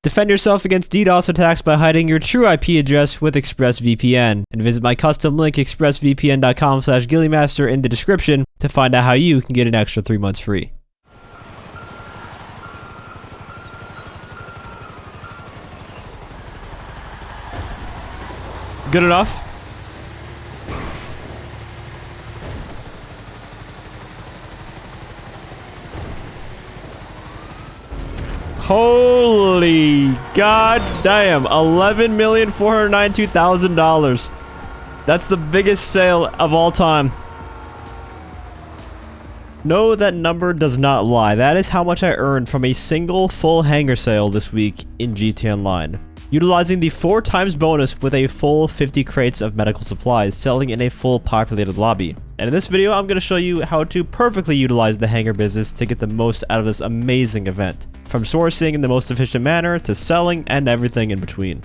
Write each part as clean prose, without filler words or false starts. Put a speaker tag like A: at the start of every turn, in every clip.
A: Defend yourself against DDoS attacks by hiding your true IP address with ExpressVPN, and visit my custom link expressvpn.com/ghilliemaster in the description to find out how you can get an extra 3 months free. Good enough? Holy goddamn, $11,492,000. That's the biggest sale of all time. No, that number does not lie. That is how much I earned from a single full hangar sale this week in gtaonline. Utilizing the 4 times bonus with a full 50 crates of medical supplies, selling in a full populated lobby. And in this video, I'm going to show you how to perfectly utilize the hangar business to get the most out of this amazing event. From sourcing in the most efficient manner, to selling, and everything in between.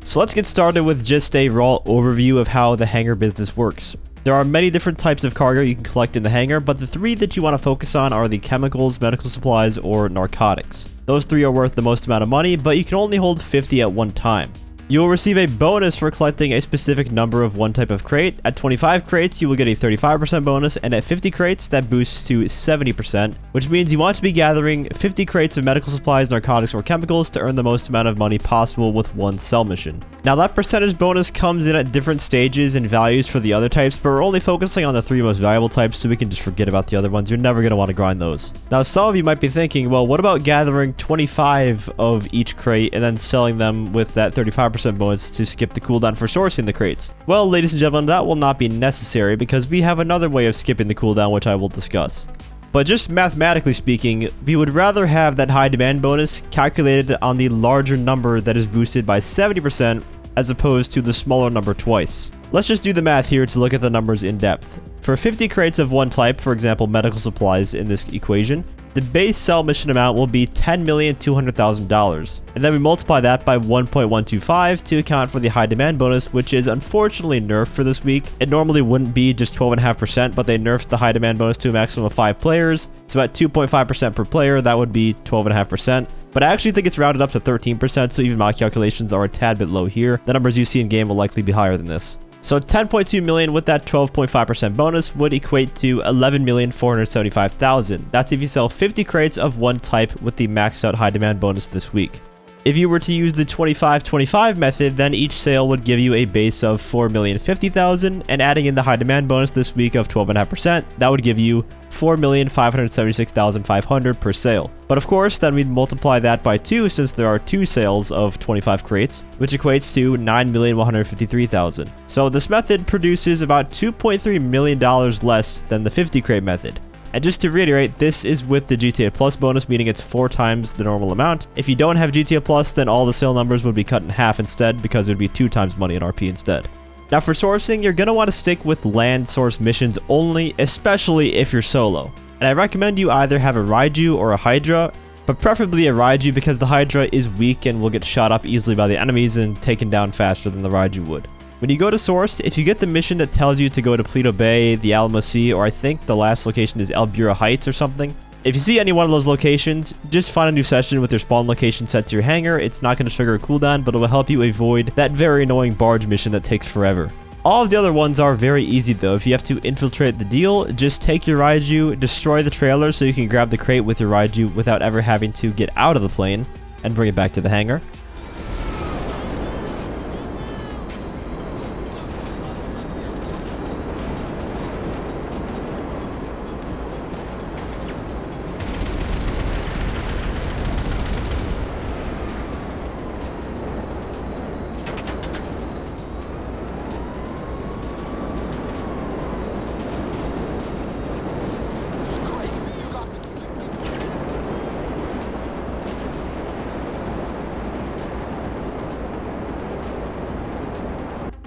A: So let's get started with just a raw overview of how the hangar business works. There are many different types of cargo you can collect in the hangar, but the 3 that you want to focus on are the chemicals, medical supplies, or narcotics. Those 3 are worth the most amount of money, but you can only hold 50 at one time. You will receive a bonus for collecting a specific number of one type of crate. At 25 crates, you will get a 35% bonus, and at 50 crates, that boosts to 70%, which means you want to be gathering 50 crates of medical supplies, narcotics, or chemicals to earn the most amount of money possible with one sell mission. Now, that percentage bonus comes in at different stages and values for the other types, but we're only focusing on the 3 most valuable types, so we can just forget about the other ones. You're never going to want to grind those. Now, some of you might be thinking, well, what about gathering 25 of each crate and then selling them with that 35% bonus to skip the cooldown for sourcing the crates? Well, ladies and gentlemen, that will not be necessary because we have another way of skipping the cooldown, which I will discuss. But just mathematically speaking, we would rather have that high demand bonus calculated on the larger number that is boosted by 70% as opposed to the smaller number twice. Let's just do the math here to look at the numbers in depth. For 50 crates of one type, for example medical supplies in this equation, the base sell mission amount will be $10,200,000, and then we multiply that by 1.125 to account for the high demand bonus, which is unfortunately nerfed for this week. It normally wouldn't be just 12.5%, but they nerfed the high demand bonus to a maximum of 5 players, so at 2.5% per player, that would be 12.5%. But I actually think it's rounded up to 13%, so even my calculations are a tad bit low here. The numbers you see in game will likely be higher than this. So 10.2 million with that 12.5% bonus would equate to 11,475,000. That's if you sell 50 crates of one type with the maxed out high demand bonus this week. If you were to use the 25-25 method, then each sale would give you a base of 4,050,000, and adding in the high demand bonus this week of 12.5%, that would give you 4,576,500 per sale. But of course, then we'd multiply that by 2 since there are 2 sales of 25 crates, which equates to 9,153,000. So this method produces about $2.3 million less than the 50 crate method. And just to reiterate, this is with the GTA Plus bonus, meaning it's 4 times the normal amount. If you don't have GTA Plus, then all the sale numbers would be cut in half instead, because it would be 2 times money in RP instead. Now for sourcing, you're going to want to stick with land source missions only, especially if you're solo. And I recommend you either have a Raiju or a Hydra, but preferably a Raiju because the Hydra is weak and will get shot up easily by the enemies and taken down faster than the Raiju would. When you go to source, if you get the mission that tells you to go to Pleto Bay, the Alamo Sea, or I think the last location is El Bura Heights or something, if you see any one of those locations, just find a new session with your spawn location set to your hangar. It's not going to trigger a cooldown, but it will help you avoid that very annoying barge mission that takes forever. All of the other ones are very easy though. If you have to infiltrate the deal, just take your Raiju, destroy the trailer so you can grab the crate with your Raiju without ever having to get out of the plane, and bring it back to the hangar.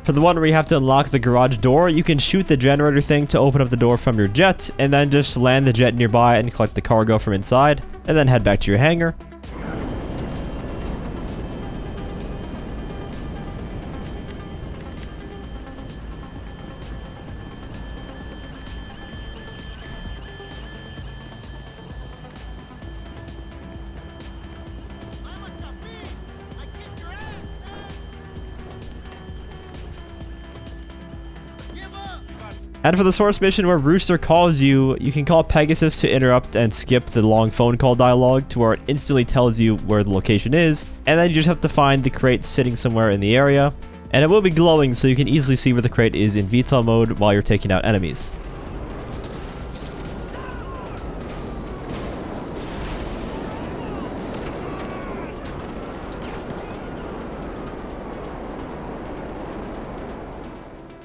A: For the one where you have to unlock the garage door, you can shoot the generator thing to open up the door from your jet, and then just land the jet nearby and collect the cargo from inside, and then head back to your hangar. And for the source mission where Rooster calls you, you can call Pegasus to interrupt and skip the long phone call dialogue to where it instantly tells you where the location is, and then you just have to find the crate sitting somewhere in the area, and it will be glowing so you can easily see where the crate is in VTOL mode while you're taking out enemies.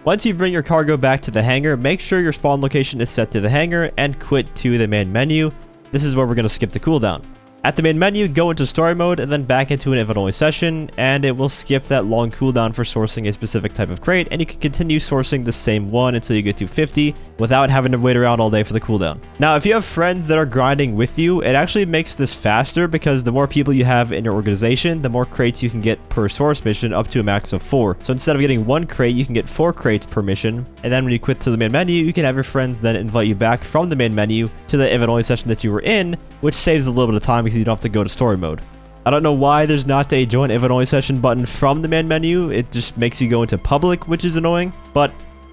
A: Once you bring your cargo back to the hangar, make sure your spawn location is set to the hangar and quit to the main menu. This is where we're going to skip the cooldown. At the main menu, go into story mode and then back into an invite-only session, and it will skip that long cooldown for sourcing a specific type of crate, and you can continue sourcing the same one until you get to 50 without having to wait around all day for the cooldown. Now, if you have friends that are grinding with you, it actually makes this faster because the more people you have in your organization, the more crates you can get per source mission, up to a max of 4. So instead of getting 1 crate, you can get 4 crates per mission, and then when you quit to the main menu, you can have your friends then invite you back from the main menu to the invite-only session that you were in, which saves a little bit of time because you don't have to go to story mode. I don't know why there's not a join invite-only session button from the main menu. It just makes you go into public, which is annoying, but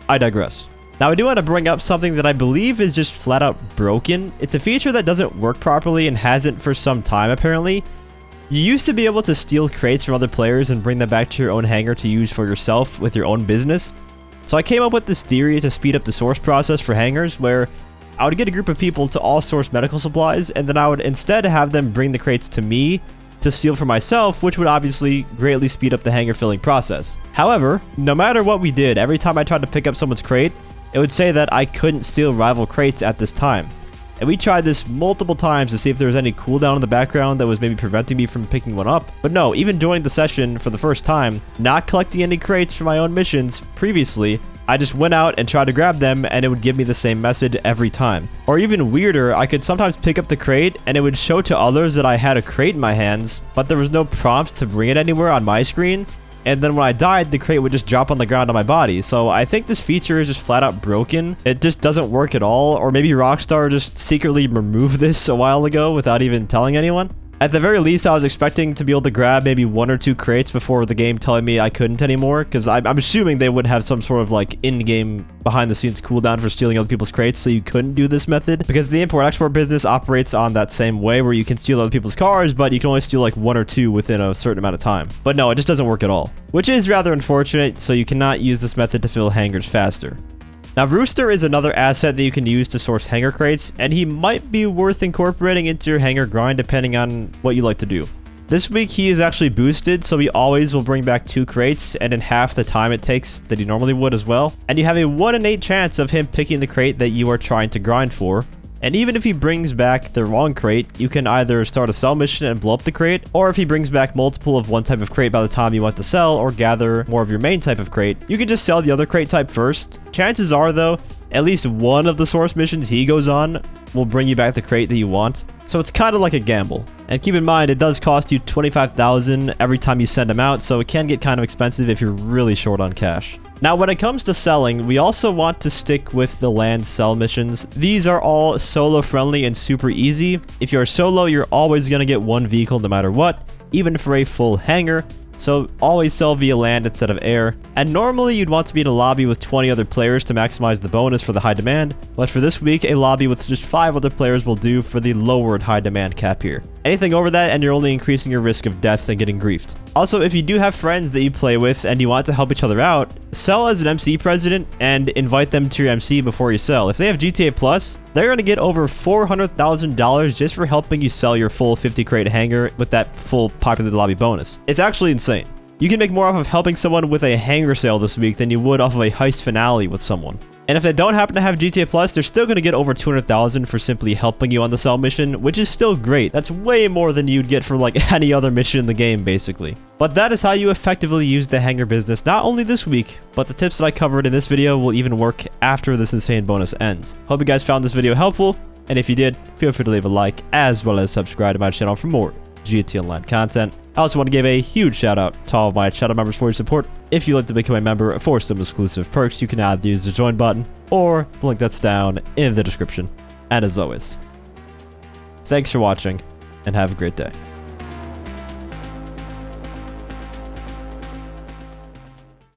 A: I digress. Now, I do want to bring up something that I believe is just flat out broken. It's a feature that doesn't work properly and hasn't for some time, apparently. You used to be able to steal crates from other players and bring them back to your own hangar to use for yourself with your own business. So I came up with this theory to speed up the source process for hangars, where I would get a group of people to all source medical supplies, and then I would instead have them bring the crates to me to steal for myself, which would obviously greatly speed up the hangar filling process. However, no matter what we did, every time I tried to pick up someone's crate, it would say that I couldn't steal rival crates at this time. And we tried this multiple times to see if there was any cooldown in the background that was maybe preventing me from picking one up. But no, even joining the session for the first time, not collecting any crates for my own missions previously, I just went out and tried to grab them, and it would give me the same message every time. Or even weirder, I could sometimes pick up the crate and it would show to others that I had a crate in my hands, but there was no prompt to bring it anywhere on my screen. And then when I died, the crate would just drop on the ground on my body. So I think this feature is just flat out broken. It just doesn't work at all. Or maybe Rockstar just secretly removed this a while ago without even telling anyone. At the very least, I was expecting to be able to grab maybe 1 or 2 crates before the game telling me I couldn't anymore, because I'm assuming they would have some sort of like in-game behind-the-scenes cooldown for stealing other people's crates, so you couldn't do this method, because the import-export business operates on that same way, where you can steal other people's cars, but you can only steal like 1 or 2 within a certain amount of time. But no, it just doesn't work at all, which is rather unfortunate, so you cannot use this method to fill hangars faster. Now, Rooster is another asset that you can use to source hangar crates, and he might be worth incorporating into your hangar grind depending on what you like to do. This week, he is actually boosted, so he always will bring back 2 crates, and in half the time it takes that he normally would as well. And you have a 1 in 8 chance of him picking the crate that you are trying to grind for. And even if he brings back the wrong crate, you can either start a sell mission and blow up the crate, or if he brings back multiple of one type of crate by the time you want to sell or gather more of your main type of crate, you can just sell the other crate type first. Chances are, though, at least one of the source missions he goes on will bring you back the crate that you want. So it's kind of like a gamble. And keep in mind, it does cost you $25,000 every time you send them out, so it can get kind of expensive if you're really short on cash. Now, when it comes to selling, we also want to stick with the land sell missions. These are all solo friendly and super easy. If you're solo, you're always going to get 1 vehicle no matter what, even for a full hangar. So always sell via land instead of air. And normally you'd want to be in a lobby with 20 other players to maximize the bonus for the high demand. But for this week, a lobby with just 5 other players will do for the lowered high demand cap here. Anything over that, and you're only increasing your risk of death and getting griefed. Also, if you do have friends that you play with and you want to help each other out, sell as an MC president and invite them to your MC before you sell. If they have GTA Plus, they're going to get over $400,000 just for helping you sell your full 50 crate hangar with that full populated lobby bonus. It's actually insane. You can make more off of helping someone with a hangar sale this week than you would off of a heist finale with someone. And if they don't happen to have GTA Plus, they're still going to get over $200,000 for simply helping you on the sell mission, which is still great. That's way more than you'd get for like any other mission in the game, basically. But that is how you effectively use the hangar business, not only this week, but the tips that I covered in this video will even work after this insane bonus ends. Hope you guys found this video helpful, and if you did, feel free to leave a like, as well as subscribe to my channel for more GTAonline content. I also want to give a huge shout out to all of my channel members for your support. If you'd like to become a member for some exclusive perks, you can either use the join button or the link that's down in the description. And as always, thanks for watching and have a great day.